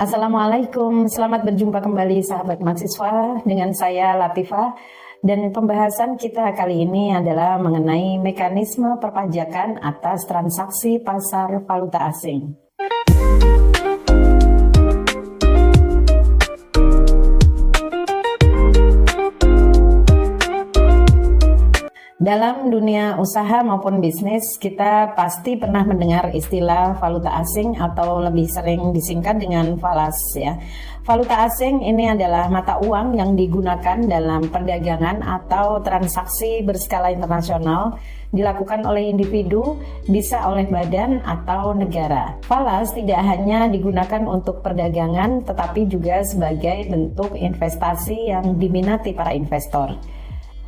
Assalamualaikum, selamat berjumpa kembali sahabat mahasiswa dengan saya Latifah. Dan pembahasan kita kali ini adalah mengenai mekanisme perpajakan atas transaksi pasar valuta asing. Dalam dunia usaha maupun bisnis, kita pasti pernah mendengar istilah valuta asing atau lebih sering disingkat dengan falas ya. Valuta asing ini adalah mata uang yang digunakan dalam perdagangan atau transaksi berskala internasional, dilakukan oleh individu, bisa oleh badan atau negara. Falas tidak hanya digunakan untuk perdagangan, tetapi juga sebagai bentuk investasi yang diminati para investor.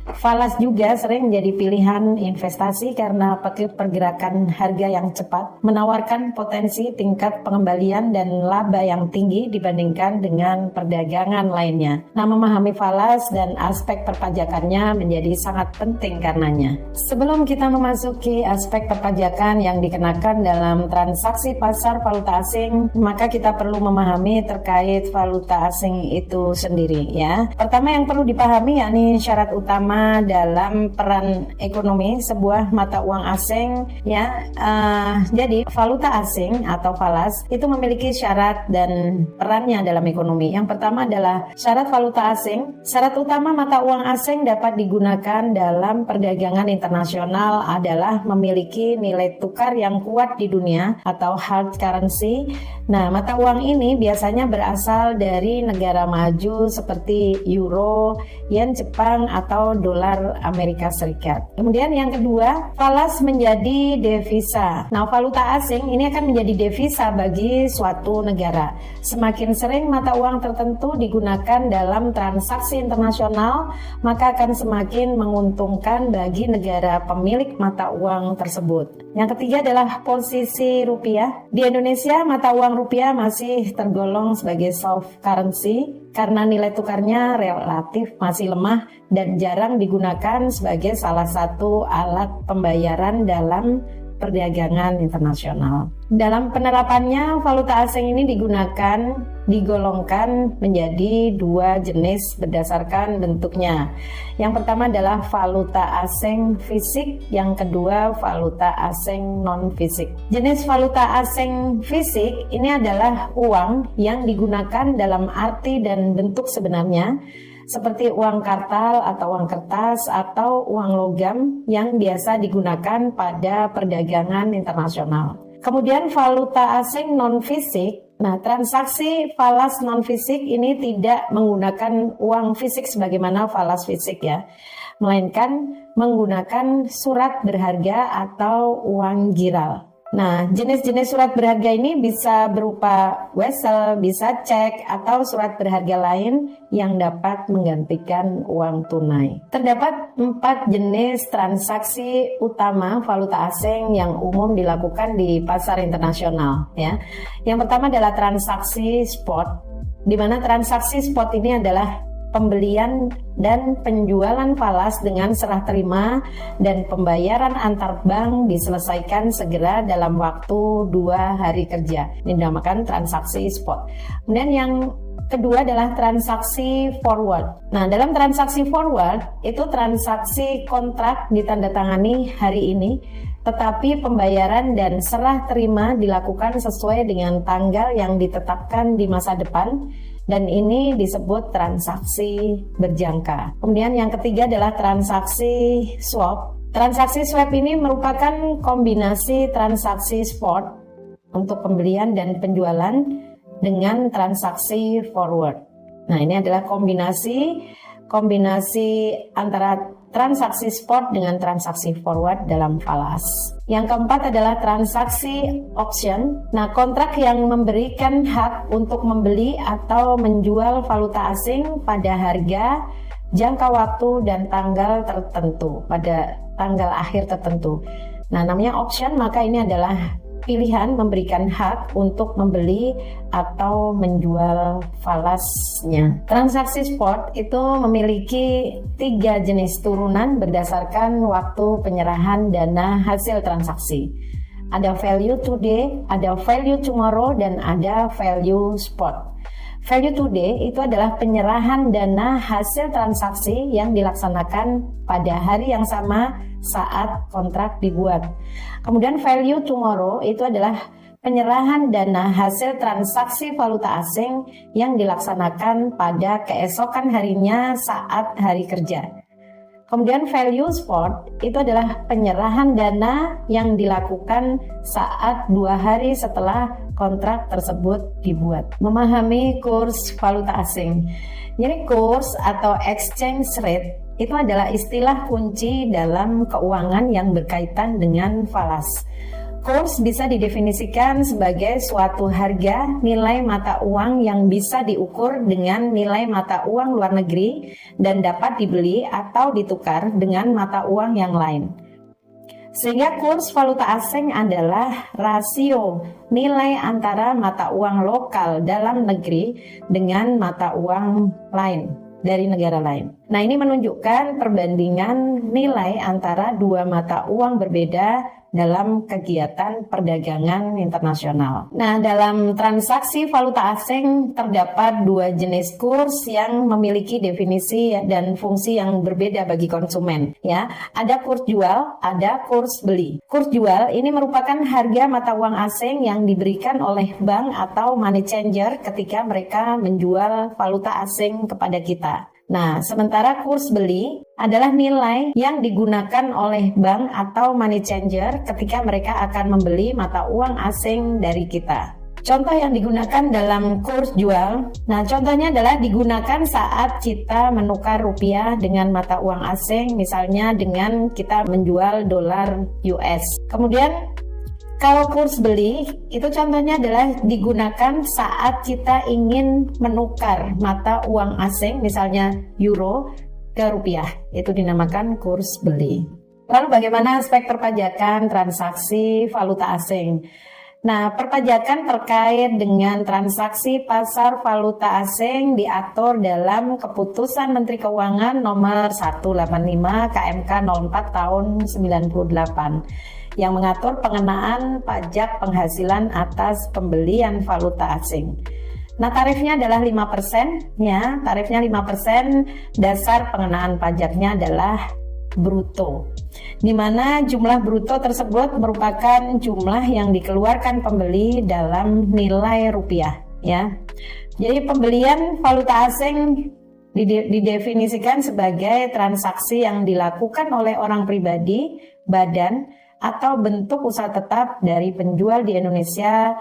Falas juga sering menjadi pilihan investasi karena pergerakan harga yang cepat menawarkan potensi tingkat pengembalian dan laba yang tinggi dibandingkan dengan perdagangan lainnya. Nah, memahami falas dan aspek perpajakannya menjadi sangat penting karenanya. Sebelum kita memasuki aspek perpajakan yang dikenakan dalam transaksi pasar valuta asing, maka kita perlu memahami terkait valuta asing itu sendiri ya. Pertama yang perlu dipahami yakni syarat utama dalam peran ekonomi sebuah mata uang asing ya. Jadi valuta asing atau falas itu memiliki syarat dan perannya dalam ekonomi. Yang pertama adalah syarat valuta asing. Syarat utama mata uang asing dapat digunakan dalam perdagangan internasional adalah memiliki nilai tukar yang kuat di dunia atau hard currency. Nah, mata uang ini biasanya berasal dari negara maju seperti euro, yen Jepang atau dolar Amerika Serikat. Kemudian yang kedua, falas menjadi devisa. Nah, valuta asing ini akan menjadi devisa bagi suatu negara. Semakin sering mata uang tertentu digunakan dalam transaksi internasional, maka akan semakin menguntungkan bagi negara pemilik mata uang tersebut. Yang ketiga adalah posisi rupiah. Di Indonesia, mata uang rupiah masih tergolong sebagai soft currency karena nilai tukarnya relatif masih lemah dan jarang digunakan sebagai salah satu alat pembayaran dalam perdagangan internasional. Dalam penerapannya, valuta asing ini digolongkan menjadi dua jenis berdasarkan bentuknya. Yang pertama adalah valuta asing fisik, yang kedua valuta asing non-fisik. Jenis valuta asing fisik ini adalah uang yang digunakan dalam arti dan bentuk sebenarnya, seperti uang kartal atau uang kertas atau uang logam yang biasa digunakan pada perdagangan internasional. Kemudian valuta asing non-fisik. Nah, transaksi falas non-fisik ini tidak menggunakan uang fisik sebagaimana falas fisik ya, melainkan menggunakan surat berharga atau uang giral. Nah, jenis-jenis surat berharga ini bisa berupa wesel, bisa cek, atau surat berharga lain yang dapat menggantikan uang tunai. Terdapat 4 jenis transaksi utama valuta asing yang umum dilakukan di pasar internasional. Ya. Yang pertama adalah transaksi spot, di mana transaksi spot ini adalah pembelian dan penjualan falas dengan serah terima dan pembayaran antar bank diselesaikan segera dalam waktu 2 hari kerja. Ini dinamakan transaksi spot. Kemudian yang kedua adalah transaksi forward. Nah, dalam transaksi forward itu transaksi kontrak ditandatangani hari ini, tetapi pembayaran dan serah terima dilakukan sesuai dengan tanggal yang ditetapkan di masa depan. Dan ini disebut transaksi berjangka. Kemudian yang ketiga adalah transaksi swap. Transaksi swap ini merupakan kombinasi transaksi spot untuk pembelian dan penjualan dengan transaksi forward. Nah, ini adalah kombinasi antara transaksi spot dengan transaksi forward dalam falas. Yang keempat adalah transaksi option. Nah, kontrak yang memberikan hak untuk membeli atau menjual valuta asing pada harga, jangka waktu, dan tanggal tertentu, pada tanggal akhir tertentu. Nah, namanya option, maka ini adalah pilihan memberikan hak untuk membeli atau menjual falasnya. Transaksi spot itu memiliki 3 jenis turunan berdasarkan waktu penyerahan dana hasil transaksi. ada value today, ada value tomorrow, dan ada value spot. Value today itu adalah penyerahan dana hasil transaksi yang dilaksanakan pada hari yang sama saat kontrak dibuat. Kemudian value tomorrow itu adalah penyerahan dana hasil transaksi valuta asing yang dilaksanakan pada keesokan harinya saat hari kerja. Kemudian value spot itu adalah penyerahan dana yang dilakukan saat 2 hari setelah kontrak tersebut dibuat. Memahami kurs valuta asing. Jadi kurs atau exchange rate itu adalah istilah kunci dalam keuangan yang berkaitan dengan falas. Kurs bisa didefinisikan sebagai suatu harga nilai mata uang yang bisa diukur dengan nilai mata uang luar negeri dan dapat dibeli atau ditukar dengan mata uang yang lain. Sehingga kurs valuta asing adalah rasio nilai antara mata uang lokal dalam negeri dengan mata uang lain dari negara lain. Nah, ini menunjukkan perbandingan nilai antara dua mata uang berbeda dalam kegiatan perdagangan internasional. Nah, dalam transaksi valuta asing terdapat 2 jenis kurs yang memiliki definisi dan fungsi yang berbeda bagi konsumen. Ya, ada kurs jual, ada kurs beli. Kurs jual ini merupakan harga mata uang asing yang diberikan oleh bank atau money changer ketika mereka menjual valuta asing kepada kita. Nah, sementara kurs beli adalah nilai yang digunakan oleh bank atau money changer ketika mereka akan membeli mata uang asing dari kita. Contoh yang digunakan dalam kurs jual, nah contohnya adalah digunakan saat kita menukar rupiah dengan mata uang asing, misalnya dengan kita menjual dolar US. Kemudian kalau kurs beli, itu contohnya adalah digunakan saat kita ingin menukar mata uang asing, misalnya euro ke rupiah. Itu dinamakan kurs beli. Lalu bagaimana aspek perpajakan transaksi valuta asing? Nah, perpajakan terkait dengan transaksi pasar valuta asing diatur dalam Keputusan Menteri Keuangan nomor 185 KMK 04 tahun 98 yang mengatur pengenaan pajak penghasilan atas pembelian valuta asing. Nah, tarifnya adalah 5%, ya. Tarifnya 5%, dasar pengenaan pajaknya adalah bruto. Di mana jumlah bruto tersebut merupakan jumlah yang dikeluarkan pembeli dalam nilai rupiah, ya. Jadi pembelian valuta asing didefinisikan sebagai transaksi yang dilakukan oleh orang pribadi, badan, atau bentuk usaha tetap dari penjual di Indonesia,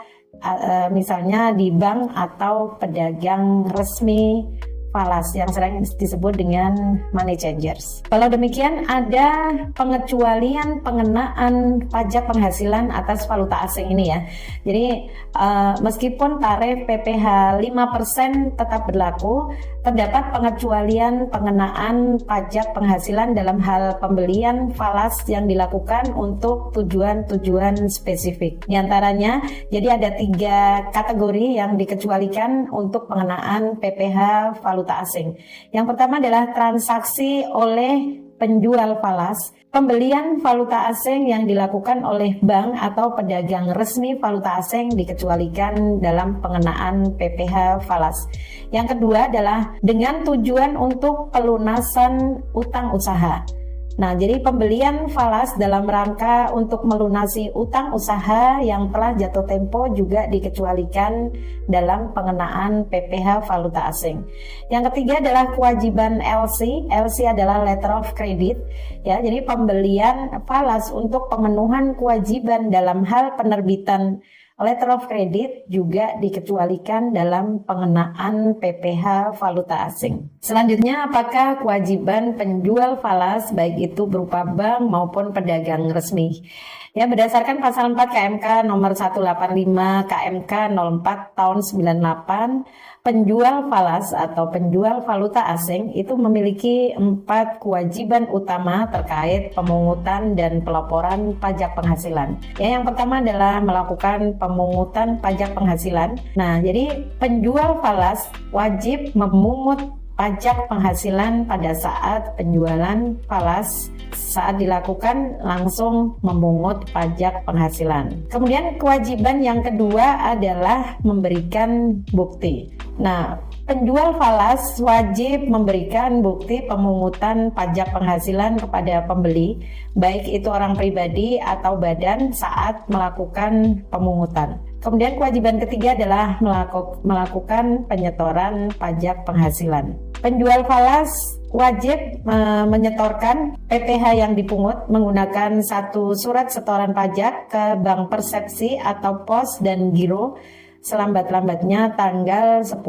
misalnya di bank atau pedagang resmi falas yang sering disebut dengan money changers. Kalau demikian, ada pengecualian pengenaan pajak penghasilan atas valuta asing ini, ya. Jadi meskipun tarif PPh 5% tetap berlaku, terdapat pengecualian pengenaan pajak penghasilan dalam hal pembelian falas yang dilakukan untuk tujuan-tujuan spesifik. Di antaranya, jadi ada 3 kategori yang dikecualikan untuk pengenaan PPh valuta asing. Yang pertama adalah transaksi oleh penjual falas, pembelian valuta asing yang dilakukan oleh bank atau pedagang resmi valuta asing dikecualikan dalam pengenaan PPh falas. Yang kedua adalah dengan tujuan untuk pelunasan utang usaha. Nah, jadi pembelian falas dalam rangka untuk melunasi utang usaha yang telah jatuh tempo juga dikecualikan dalam pengenaan PPh valuta asing. Yang ketiga adalah kewajiban LC. LC adalah letter of credit, ya. Jadi pembelian falas untuk pemenuhan kewajiban dalam hal penerbitan letter of credit juga dikecualikan dalam pengenaan PPh valuta asing. Selanjutnya, apakah kewajiban penjual falas baik itu berupa bank maupun pedagang resmi? Ya, berdasarkan pasal 4 KMK nomor 185 KMK 04 tahun 98, penjual falas atau penjual valuta asing itu memiliki 4 kewajiban utama terkait pemungutan dan pelaporan pajak penghasilan. Ya, yang pertama adalah melakukan pemungutan pajak penghasilan. Nah, jadi penjual falas wajib memungut pajak penghasilan pada saat penjualan falas saat dilakukan langsung memungut pajak penghasilan. Kemudian kewajiban yang kedua adalah memberikan bukti. Nah, penjual falas wajib memberikan bukti pemungutan pajak penghasilan kepada pembeli, baik itu orang pribadi atau badan saat melakukan pemungutan. Kemudian kewajiban ketiga adalah melakukan penyetoran pajak penghasilan. Penjual falas wajib menyetorkan PPh yang dipungut menggunakan satu surat setoran pajak ke Bank Persepsi atau Pos dan Giro selambat-lambatnya tanggal 10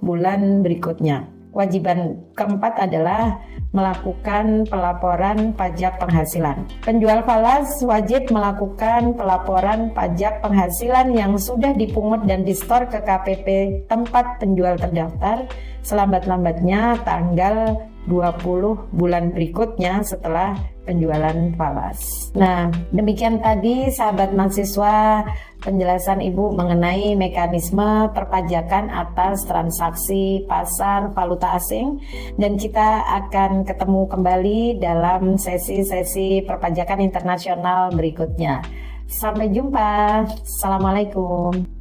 bulan berikutnya. Kewajiban keempat adalah melakukan pelaporan pajak penghasilan. Penjual falas wajib melakukan pelaporan pajak penghasilan yang sudah dipungut dan distor ke KPP tempat penjual terdaftar selambat-lambatnya tanggal 20 bulan berikutnya setelah penjualan falas. Nah, demikian tadi sahabat mahasiswa penjelasan Ibu mengenai mekanisme perpajakan atas transaksi pasar valuta asing, dan kita akan ketemu kembali dalam sesi-sesi perpajakan internasional berikutnya. Sampai jumpa. Assalamualaikum.